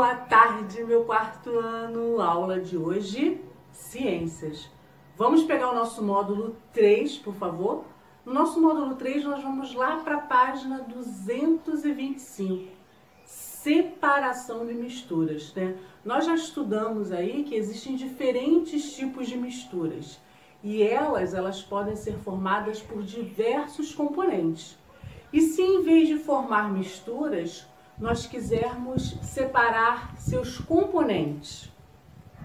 Boa tarde, meu quarto ano. Aula de hoje, Ciências. Vamos pegar o nosso módulo 3, por favor. No nosso módulo 3, nós vamos lá para a página 225. Separação de misturas, né? Nós já estudamos aí que existem diferentes tipos de misturas. E elas podem ser formadas por diversos componentes. E se em vez de formar misturas, nós quisermos separar seus componentes,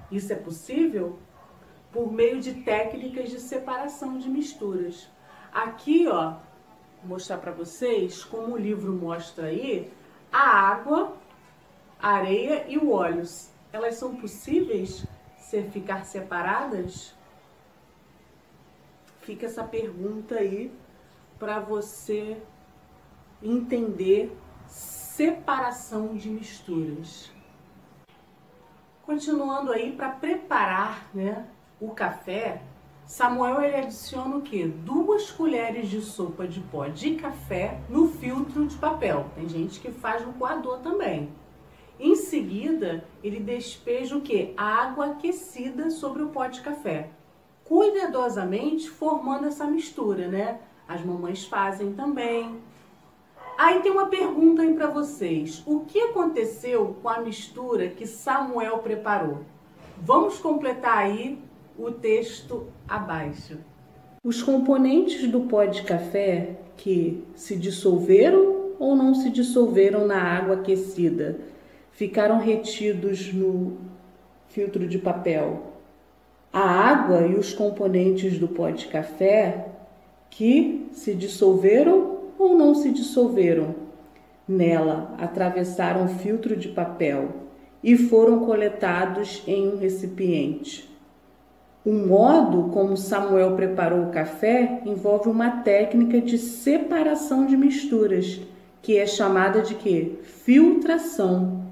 isso é possível por meio de técnicas de separação de misturas. Aqui, ó, vou mostrar para vocês como o livro mostra aí, a água, a areia e o óleo. Elas são possíveis ficar separadas? Fica essa pergunta aí para você entender separação de misturas. Continuando aí, para preparar, né, o café, Samuel ele adiciona o quê? 2 colheres de sopa de pó de café no filtro de papel. Tem gente que faz no coador também. Em seguida, ele despeja o quê? A água aquecida sobre o pó de café. Cuidadosamente formando essa mistura, né? As mamães fazem também. Aí tem uma pergunta aí para vocês. O que aconteceu com a mistura que Samuel preparou? Vamos completar aí o texto abaixo. Os componentes do pó de café que se dissolveram ou não se dissolveram na água aquecida ficaram retidos no filtro de papel. A água e os componentes do pó de café que se dissolveram ou não se dissolveram nela, atravessaram o filtro de papel e foram coletados em um recipiente. O modo como Samuel preparou o café envolve uma técnica de separação de misturas, que é chamada de quê? Filtração.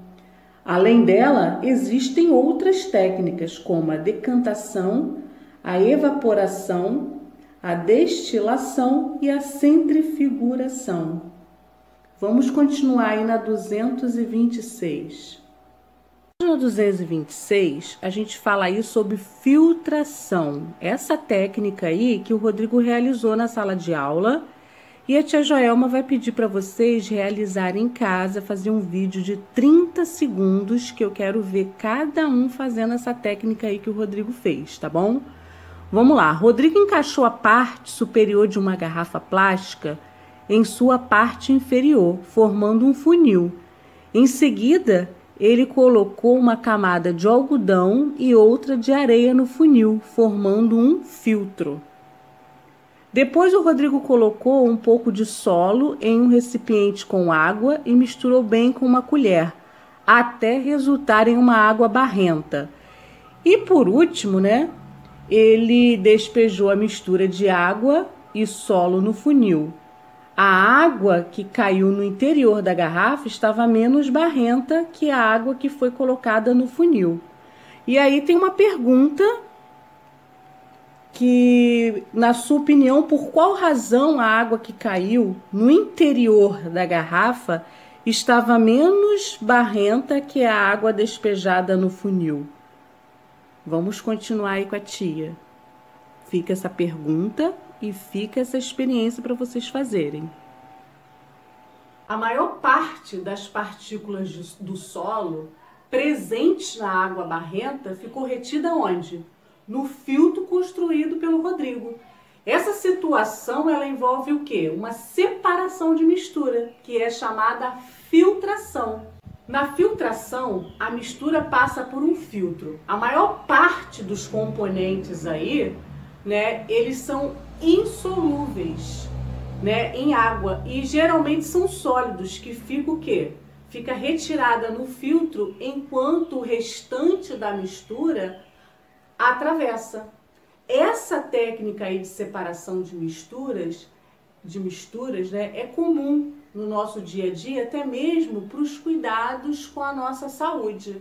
Além dela, existem outras técnicas, como a decantação, a evaporação, a destilação e a centrifuguração. Vamos continuar aí na 226. Na 226, a gente fala aí sobre filtração. Essa técnica aí que o Rodrigo realizou na sala de aula. E a tia Joelma vai pedir para vocês realizarem em casa, fazer um vídeo de 30 segundos, que eu quero ver cada um fazendo essa técnica aí que o Rodrigo fez, tá bom? Vamos lá. Rodrigo encaixou a parte superior de uma garrafa plástica em sua parte inferior, formando um funil. Em seguida, ele colocou uma camada de algodão e outra de areia no funil, formando um filtro. Depois o Rodrigo colocou um pouco de solo em um recipiente com água e misturou bem com uma colher, até resultar em uma água barrenta. E por último, né, ele despejou a mistura de água e solo no funil. A água que caiu no interior da garrafa estava menos barrenta que a água que foi colocada no funil. E aí tem uma pergunta que, na sua opinião, por qual razão a água que caiu no interior da garrafa estava menos barrenta que a água despejada no funil? Vamos continuar aí com a tia. Fica essa pergunta e fica essa experiência para vocês fazerem. A maior parte das partículas do solo presentes na água barrenta ficou retida onde? No filtro construído pelo Rodrigo. Essa situação ela envolve o quê? Uma separação de mistura, que é chamada filtração. Na filtração, a mistura passa por um filtro. A maior parte dos componentes aí, né, eles são insolúveis, né, em água e geralmente são sólidos, que fica o quê? Fica retirada no filtro enquanto o restante da mistura atravessa. Essa técnica aí de separação de misturas, né, é comum no nosso dia a dia, até mesmo para os cuidados com a nossa saúde.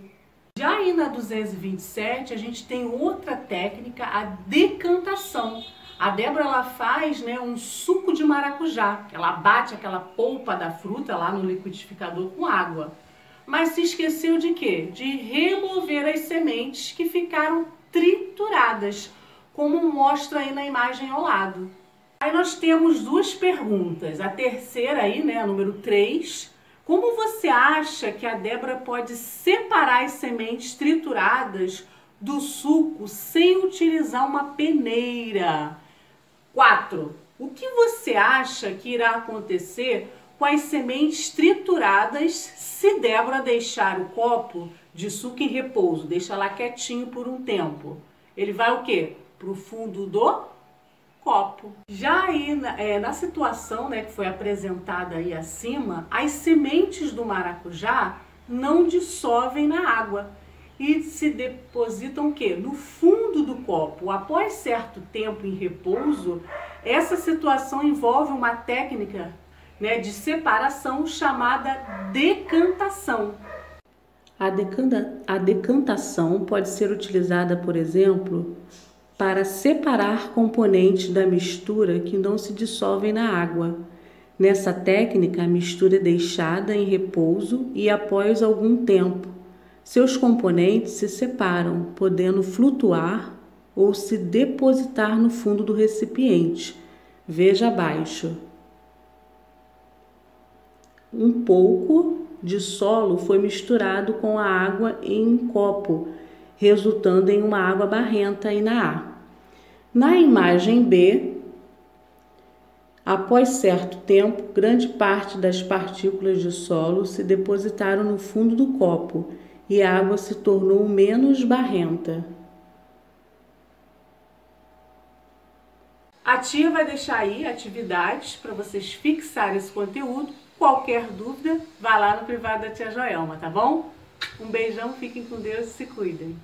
Já aí na 227, a gente tem outra técnica, a decantação. A Débora ela faz, né, um suco de maracujá. Ela bate aquela polpa da fruta lá no liquidificador com água. mas se esqueceu de quê? De remover as sementes que ficaram trituradas, como mostra aí na imagem ao lado. Aí nós temos duas perguntas. A terceira aí, né, a número 3. Como você acha que a Débora pode separar as sementes trituradas do suco sem utilizar uma peneira? 4. O que você acha que irá acontecer com as sementes trituradas se Débora deixar o copo de suco em repouso, deixa lá quietinho por um tempo? Ele vai o quê? Para o fundo do copo. Já aí na situação, né, que foi apresentada aí acima, as sementes do maracujá não dissolvem na água e se depositam o quê? No fundo do copo. Após certo tempo em repouso, essa situação envolve uma técnica, né, de separação chamada decantação. A decantação pode ser utilizada, por exemplo, para separar componentes da mistura que não se dissolvem na água. Nessa técnica, a mistura é deixada em repouso e após algum tempo, seus componentes se separam, podendo flutuar ou se depositar no fundo do recipiente. Veja abaixo. Um pouco de solo foi misturado com a água em um copo, resultando em uma água barrenta aí na A. Na imagem B, após certo tempo, grande parte das partículas de solo se depositaram no fundo do copo e a água se tornou menos barrenta. A tia vai deixar aí atividades para vocês fixarem esse conteúdo. Qualquer dúvida, vá lá no privado da tia Joelma, tá bom? Um beijão, fiquem com Deus e se cuidem.